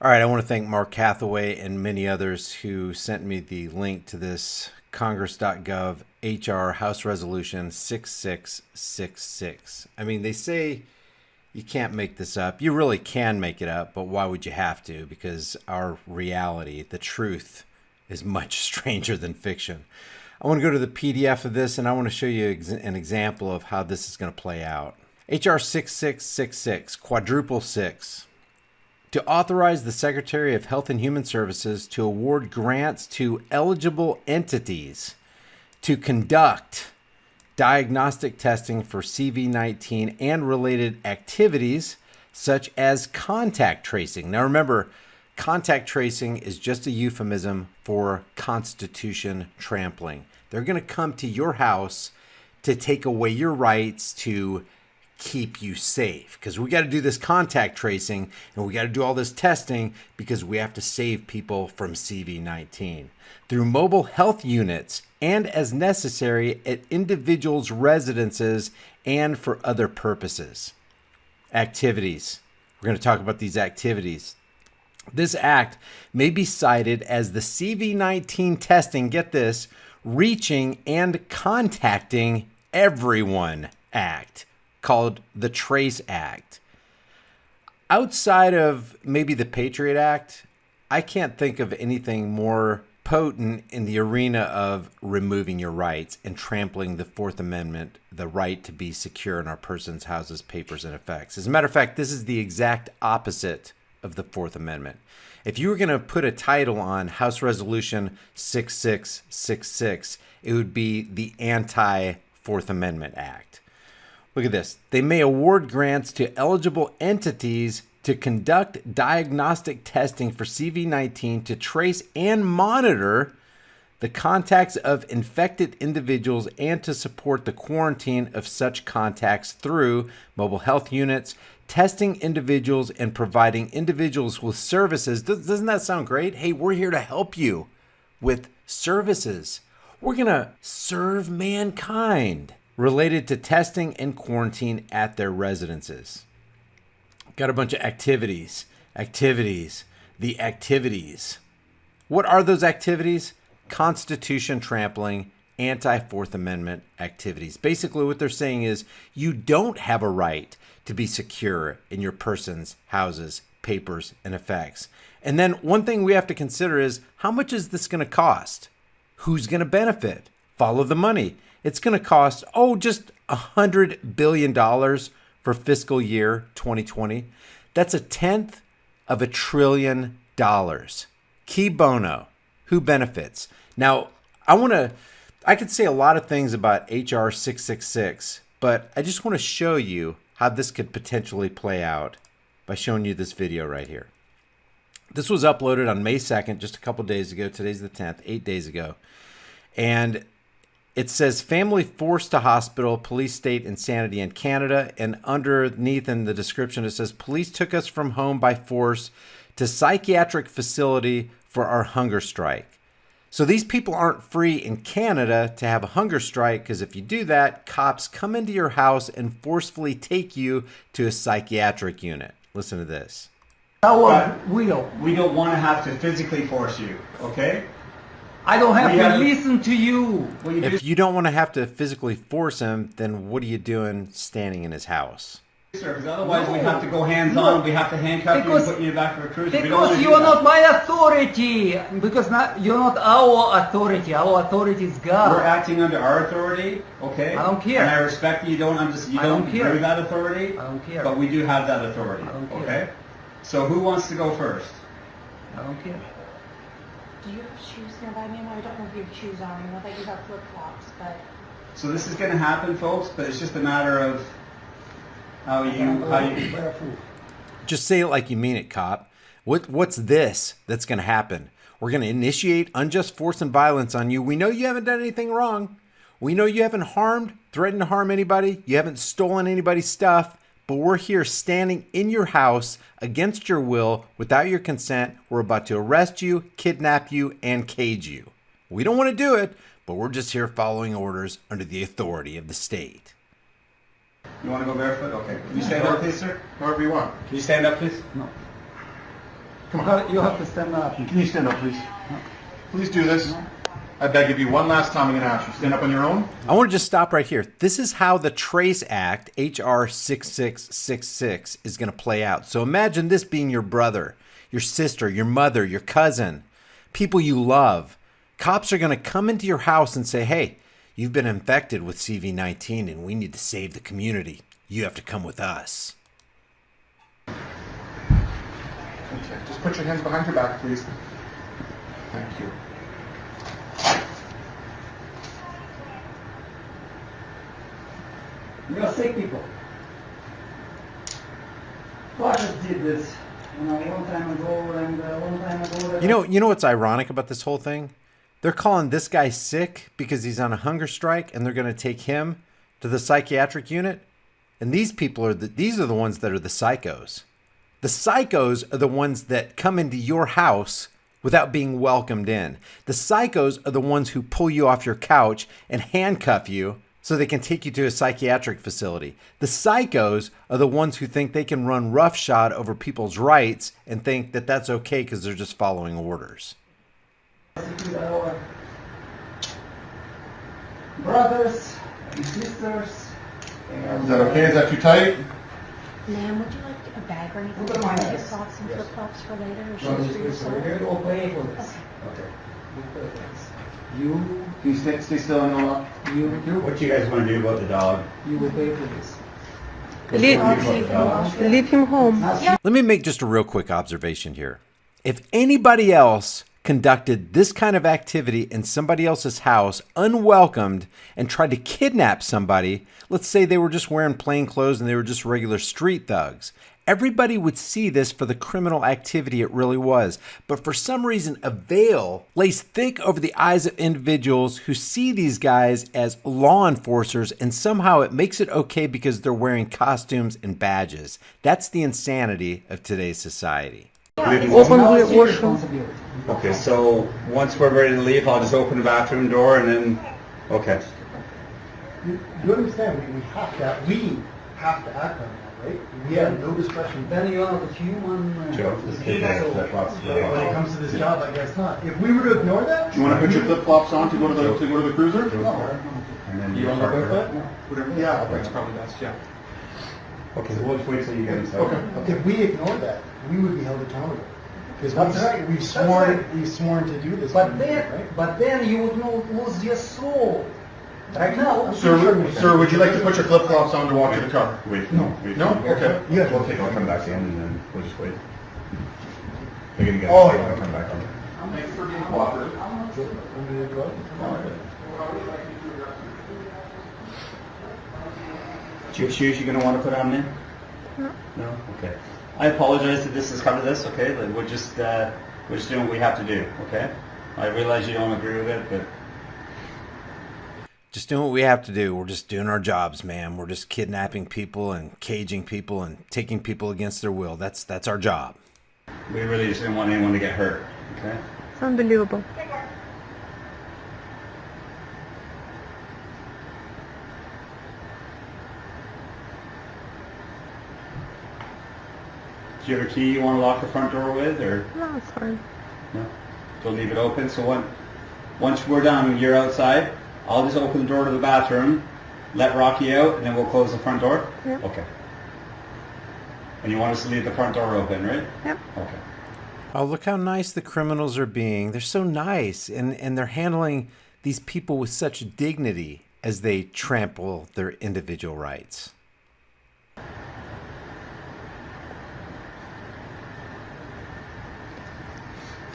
All right, I want to thank Mark Hathaway and many others who sent me the link to this Congress.gov HR House Resolution 6666. I mean, they say you can't make this up. You really can make it up, but why would you have to? Because our reality, the truth, is much stranger than fiction. I want to go to the PDF of this and I want to show you an example of how this is going to play out. HR 6666, quadruple six. To authorize the Secretary of Health and Human Services to award grants to eligible entities to conduct diagnostic testing for CV-19 and related activities such as contact tracing. Now remember, contact tracing is just a euphemism for constitution trampling. They're going to come to your house to take away your rights to keep you safe, because we got to do this contact tracing and we got to do all this testing because we have to save people from CV-19 through mobile health units and as necessary at individuals' residences and for other purposes. Activities. We're going to talk about these activities. This act may be cited as the CV-19 testing, get this, reaching and contacting everyone act, called the Trace Act. Outside of maybe the Patriot Act, I can't think of anything more potent in the arena of removing your rights and trampling the Fourth Amendment, the right to be secure in our persons, houses, papers, and effects. As a matter of fact, this is the exact opposite of the Fourth Amendment. If you were going to put a title on House Resolution 6666, it would be the Anti-Fourth Amendment Act. Look at this. They may award grants to eligible entities to conduct diagnostic testing for CV-19 to trace and monitor the contacts of infected individuals and to support the quarantine of such contacts through mobile health units, testing individuals and providing individuals with services. Doesn't that sound great? Hey, we're here to help you with services. We're going to serve mankind related to testing and quarantine at their residences. Got a bunch of activities. The activities. What are those activities? Constitution trampling, anti-Fourth Amendment activities. Basically what they're saying is you don't have a right to be secure in your persons, houses, papers, and effects. And then one thing we have to consider is how much is this going to cost? Who's going to benefit? Follow the money. It's going to cost, just $100 billion for fiscal year 2020. That's $1/10 of $1 trillion. Key bono. Who benefits? Now, I could say a lot of things about HR 666, but I just want to show you how this could potentially play out by showing you this video right here. This was uploaded on May 2nd, just a couple days ago. Today's the 10th, 8 days ago. And it says family forced to hospital, police state insanity in Canada. And underneath in the description, it says police took us from home by force to psychiatric facility for our hunger strike. So these people aren't free in Canada to have a hunger strike, because if you do that, cops come into your house and forcefully take you to a psychiatric unit. Listen to this. Our will. We don't want to have to physically force you, okay? I don't have to listen to you. If you don't want to have to physically force him, then what are you doing standing in his house? Sir, because otherwise we have to go hands-on, we have to handcuff you and put you in the back of a cruiser. Because you are not my authority. Because you're not our authority. Our authority is God. We're acting under our authority, okay? I don't care. And I respect that you don't agree with that authority. I don't care. But we do have that authority, I don't care. okay? So who wants to go first? I don't care. Do you have shoes nearby me? I don't know if you have shoes on. I know that you have flip-flops, but... So this is going to happen, folks, but it's just a matter of how you... Just say it like you mean it, cop. What's this that's going to happen? We're going to initiate unjust force and violence on you. We know you haven't done anything wrong. We know you haven't threatened to harm anybody. You haven't stolen anybody's stuff. But we're here standing in your house against your will, without your consent. We're about to arrest you, kidnap you, and cage you. We don't want to do it, but we're just here following orders under the authority of the state. You want to go barefoot? Okay. Can you stand up, please, sir? However you want. Can you stand up, please? No. Come on. You have to stand up. Can you stand up, please? Please do this. I beg of you, one last time I'm going to ask you. Stand up on your own. I want to just stop right here. This is how the Trace Act, H.R. 6666, is going to play out. So imagine this being your brother, your sister, your mother, your cousin, people you love. Cops are going to come into your house and say, hey, you've been infected with CV-19 and we need to save the community. You have to come with us. Okay, just put your hands behind your back, please. Thank you. You are sick people. Fathers did this, a long time ago, and a long time ago. You know what's ironic about this whole thing? They're calling this guy sick because he's on a hunger strike, and they're going to take him to the psychiatric unit. And these people are these are the ones that are the psychos. The psychos are the ones that come into your house without being welcomed in. The psychos are the ones who pull you off your couch and handcuff you so they can take you to a psychiatric facility. The psychos are the ones who think they can run roughshod over people's rights and think that that's okay because they're just following orders. Our brothers and sisters. Is that okay? Is that too tight? Ma'am, would you like a bag or anything? Look at my Get eyes. socks and flip-flops for later, or No, shoes for yourself? we're going to pay for this. Okay. You, Can you stay still and not? you, What do you guys want to do about the dog? you will pay for this. Leave him home. Let me make just a real quick observation here. If anybody else conducted this kind of activity in somebody else's house unwelcomed and tried to kidnap somebody, let's say they were just wearing plain clothes and they were just regular street thugs, everybody would see this for the criminal activity it really was. But for some reason, a veil lays thick over the eyes of individuals who see these guys as law enforcers, and somehow it makes it okay because they're wearing costumes and badges. That's the insanity of today's society. Open Now the it's your washroom. responsibility. Okay, so once we're ready to leave, I'll just open the bathroom door and then, okay. You understand, we have to act on that, right? We have no discretion. Then you are the human. Joe, just take the flip-flops. When it comes to this job, I guess not. If we were to ignore that. Do you want to put your flip-flops on to go to the cruiser? And then You want to go with that? Whatever. Yeah. That's probably best, yeah. Okay, so we'll just wait till you get inside. Okay. If we ignore that, we would be held accountable. Because That's right. we've sworn to do this. But right? then you would not lose your soul. Right now, Sir, would you like to put your flip-flops on to walk to the car? Wait, No. wait. No? Okay. You guys We'll take, I'll come back in and then we'll just wait. They're gonna get Oh, inside, yeah. I'll come back on. Thanks for being cooperative. Do you have shoes you're gonna want to put on then? No. No? Okay. I apologize that this has come to this, okay? Like, we're just doing what we have to do, okay? I realize you don't agree with it, but Just doing what we have to do. We're just doing our jobs, man. We're just kidnapping people and caging people and taking people against their will. That's our job. we really just didn't want anyone to get hurt, okay? It's unbelievable. Do you have a key you want to lock the front door with, or No, it's fine. no? So leave it open. So once we're done, when you're outside, I'll just open the door to the bathroom, let Rocky out, and then we'll close the front door? Yeah. Okay. And you want us to leave the front door open, right? Yep. Okay. Oh, look how nice the criminals are being. They're so nice, and they're handling these people with such dignity as they trample their individual rights.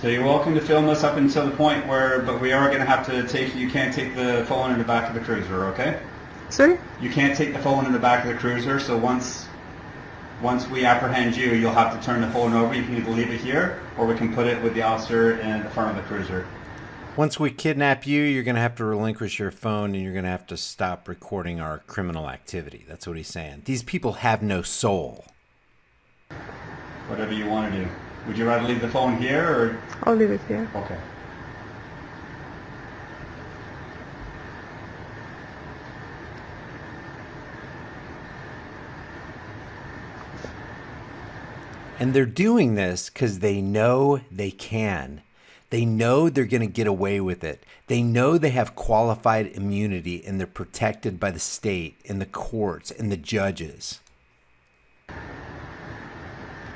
So you're welcome to film us up until the point where, but we are going to have to take, you can't take the phone in the back of the cruiser, okay? Sorry? You can't take the phone in the back of the cruiser, so once we apprehend you, you'll have to turn the phone over. You can either leave it here, or we can put it with the officer in the front of the cruiser. Once we kidnap you, you're going to have to relinquish your phone and you're going to have to stop recording our criminal activity. That's what he's saying. These people have no soul. Whatever you want to do. Would you rather leave the phone here, or? I'll leave it here. Okay. And they're doing this because they know they can. They know they're going to get away with it. They know they have qualified immunity and they're protected by the state and the courts and the judges.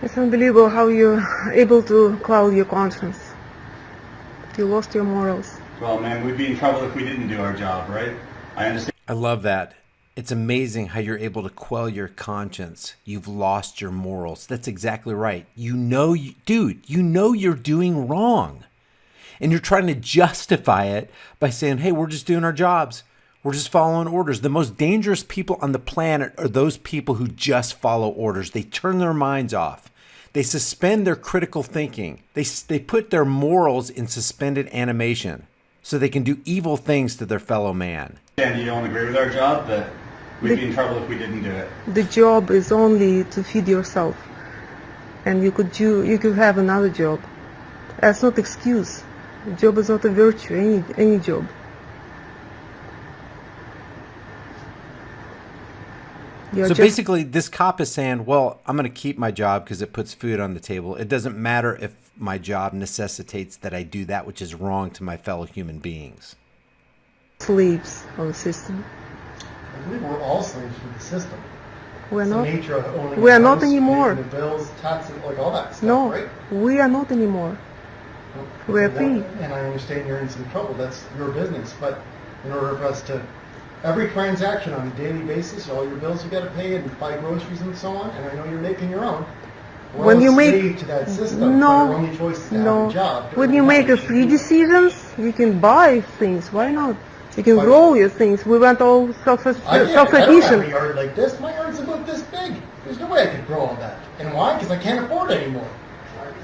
It's unbelievable how you're able to cloud your conscience. You lost your morals. Well, man, we'd be in trouble if we didn't do our job, right? I understand. I love that. It's amazing how you're able to quell your conscience. You've lost your morals. That's exactly right. Dude, you know you're doing wrong. And you're trying to justify it by saying, hey, we're just doing our jobs. We're just following orders. The most dangerous people on the planet are those people who just follow orders. They turn their minds off. They suspend their critical thinking. They put their morals in suspended animation so they can do evil things to their fellow man. And you don't agree with our job, that we'd be in trouble if we didn't do it. The job is only to feed yourself, and you could have another job. That's not excuse. Job is not a virtue. Any job. So basically, this cop is saying, well, I'm going to keep my job because it puts food on the table. It doesn't matter if my job necessitates that I do that which is wrong to my fellow human beings. Slaves of the system. I believe we're all slaves to the system. We're It's not. the nature of owning We a are not house, anymore. paying the bills, taxes, like all that stuff, No, right? we are not anymore. We're And free. and I understand you're in some trouble. That's your business. But in order for us to, every transaction on a daily basis, all your bills you got to pay and buy groceries and so on, and I know you're making your own. We're When all you make- slave to that system. No, but our only choice is to have a job. When you make a free decisions, you can buy things. Why not? You can grow your things. We went all I don't have a self-sufficient. yard like this. My yard's about this big. There's no way I could grow all that. And why? Because I can't afford it anymore.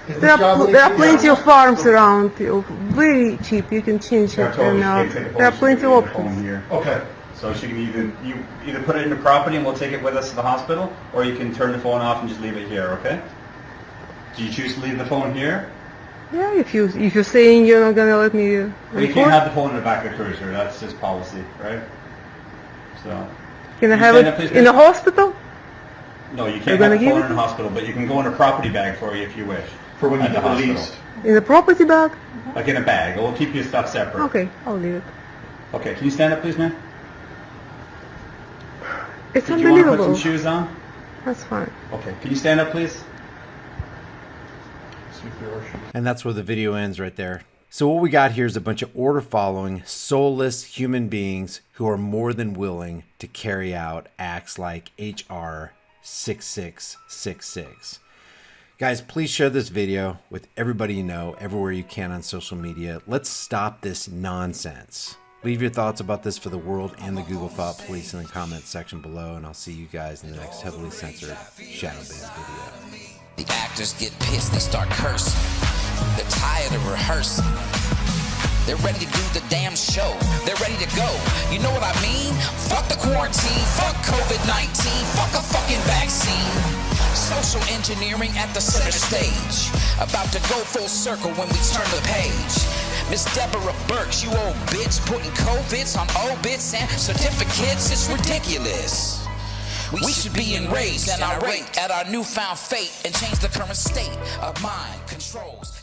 'Cause There this job are makes me plenty of happy. farms around, very cheap. You can change I it, told and her she can't take the there are phone, she plenty of can leave the phone options. here. Okay. So she can either put it in the property and we'll take it with us to the hospital, or you can turn the phone off and just leave it here, okay? Do you choose to leave the phone here? Yeah, if you're saying you're not gonna let me Well, you can't have the phone in the back of the cruiser. That's just policy, right? So. can I you have stand up, it please, in a miss? hospital? No, you You're can't gonna have the give phone it in the to- hospital, but you can go in a property bag for you if you wish. For when you At the get hospital. released. In a property bag? Like in a bag. We'll keep your stuff separate. Okay, I'll leave it. Okay, can you stand up, please, ma'am? It's Did you want to put unbelievable. some shoes on? That's fine. Okay, can you stand up, please? See if there are shoes. And that's where the video ends right there. So what we got here is a bunch of order-following, soulless human beings who are more than willing to carry out acts like HR 6666. Guys, please share this video with everybody you know, everywhere you can on social media. Let's stop this nonsense. Leave your thoughts about this for the world and the Google Thought Police in the comments section below, and I'll see you guys in the next heavily censored Shadow Band video. The actors get pissed, they start cursing. They're tired of rehearsing. They're ready to do the damn show. They're ready to go. You know what I mean? Fuck the quarantine, fuck COVID-19, fuck a fucking vaccine. Social engineering at the center stage. About to go full circle when we turn the page. Miss Deborah Burks, you old bitch, putting COVIDs on obits and certificates, it's ridiculous. We should be enraged and irate at our newfound fate and change the current state of mind controls.